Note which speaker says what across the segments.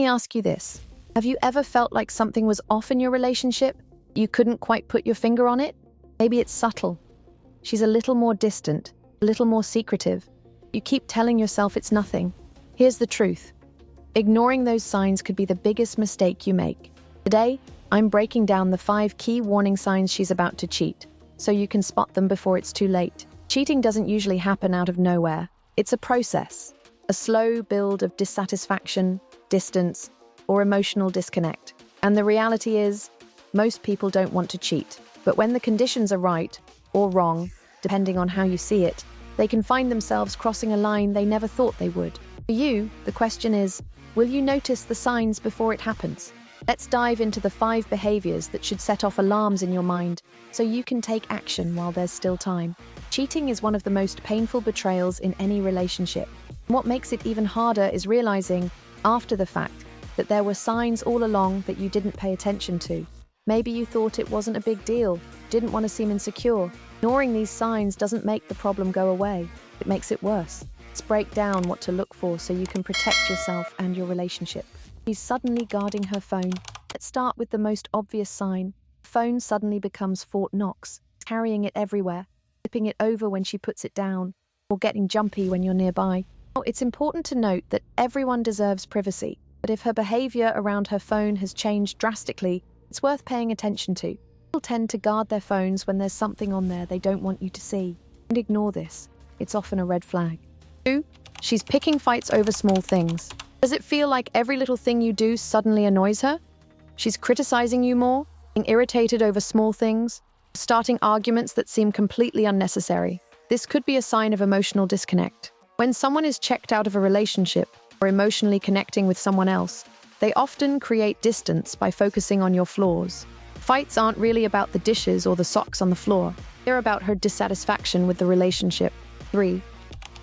Speaker 1: Let me ask you this. Have you ever felt like something was off in your relationship? You couldn't quite put your finger on it? Maybe it's subtle. She's a little more distant, a little more secretive. You keep telling yourself it's nothing. Here's the truth. Ignoring those signs could be the biggest mistake you make. Today, I'm breaking down the 5 key warning signs she's about to cheat, so you can spot them before it's too late. Cheating doesn't usually happen out of nowhere. It's a process, a slow build of dissatisfaction, distance, or emotional disconnect. And the reality is, most people don't want to cheat. But when the conditions are right, or wrong, depending on how you see it, they can find themselves crossing a line they never thought they would. For you, the question is, will you notice the signs before it happens? Let's dive into the 5 behaviors that should set off alarms in your mind so you can take action while there's still time. Cheating is one of the most painful betrayals in any relationship. What makes it even harder is realizing, after the fact, that there were signs all along that you didn't pay attention to. Maybe you thought it wasn't a big deal, didn't want to seem insecure. Ignoring these signs doesn't make the problem go away. It makes it worse. Let's break down what to look for so you can protect yourself and your relationship. She's suddenly guarding her phone. Let's start with the most obvious sign. The phone suddenly becomes Fort Knox, carrying it everywhere, flipping it over when she puts it down, or getting jumpy when you're nearby. Now, it's important to note that everyone deserves privacy, but if her behavior around her phone has changed drastically, it's worth paying attention to. People tend to guard their phones when there's something on there they don't want you to see. And ignore this. It's often a red flag. 2. She's picking fights over small things. Does it feel like every little thing you do suddenly annoys her? She's criticizing you more, being irritated over small things, starting arguments that seem completely unnecessary. This could be a sign of emotional disconnect. When someone is checked out of a relationship or emotionally connecting with someone else, they often create distance by focusing on your flaws. Fights aren't really about the dishes or the socks on the floor. They're about her dissatisfaction with the relationship. 3.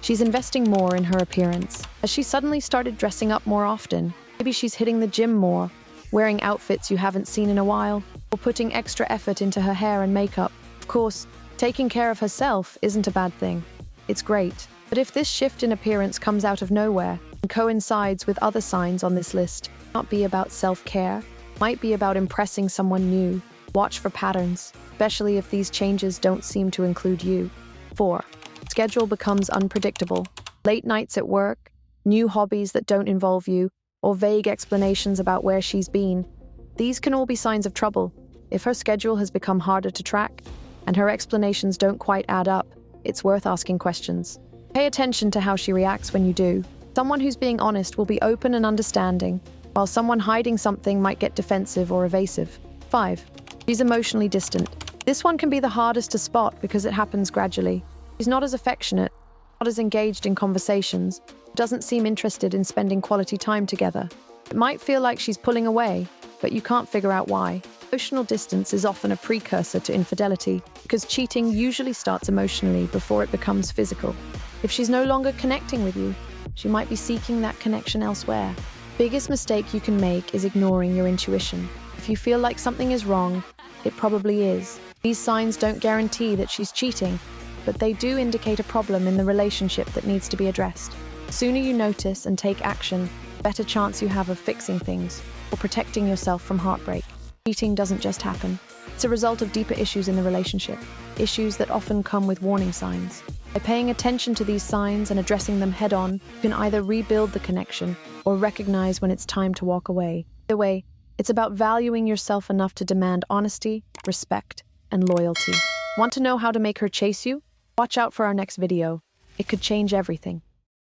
Speaker 1: She's investing more in her appearance. Has she suddenly started dressing up more often? Maybe she's hitting the gym more, wearing outfits you haven't seen in a while, or putting extra effort into her hair and makeup. Of course, taking care of herself isn't a bad thing. It's great. But if this shift in appearance comes out of nowhere and coincides with other signs on this list, it might be about self-care, might be about impressing someone new. Watch for patterns, especially if these changes don't seem to include you. 4. Schedule becomes unpredictable. Late nights at work, new hobbies that don't involve you, or vague explanations about where she's been. These can all be signs of trouble. If her schedule has become harder to track, and her explanations don't quite add up, it's worth asking questions. Pay attention to how she reacts when you do. Someone who's being honest will be open and understanding, while someone hiding something might get defensive or evasive. 5. She's emotionally distant. This one can be the hardest to spot because it happens gradually. She's not as affectionate, not as engaged in conversations, doesn't seem interested in spending quality time together. It might feel like she's pulling away, but you can't figure out why. Emotional distance is often a precursor to infidelity because cheating usually starts emotionally before it becomes physical. If she's no longer connecting with you, she might be seeking that connection elsewhere. The biggest mistake you can make is ignoring your intuition. If you feel like something is wrong, it probably is. These signs don't guarantee that she's cheating, but they do indicate a problem in the relationship that needs to be addressed. The sooner you notice and take action, the better chance you have of fixing things or protecting yourself from heartbreak. Cheating doesn't just happen. It's a result of deeper issues in the relationship, issues that often come with warning signs. By paying attention to these signs and addressing them head-on, you can either rebuild the connection or recognize when it's time to walk away. Either way, it's about valuing yourself enough to demand honesty, respect, and loyalty. Want to know how to make her chase you? Watch out for our next video. It could change everything.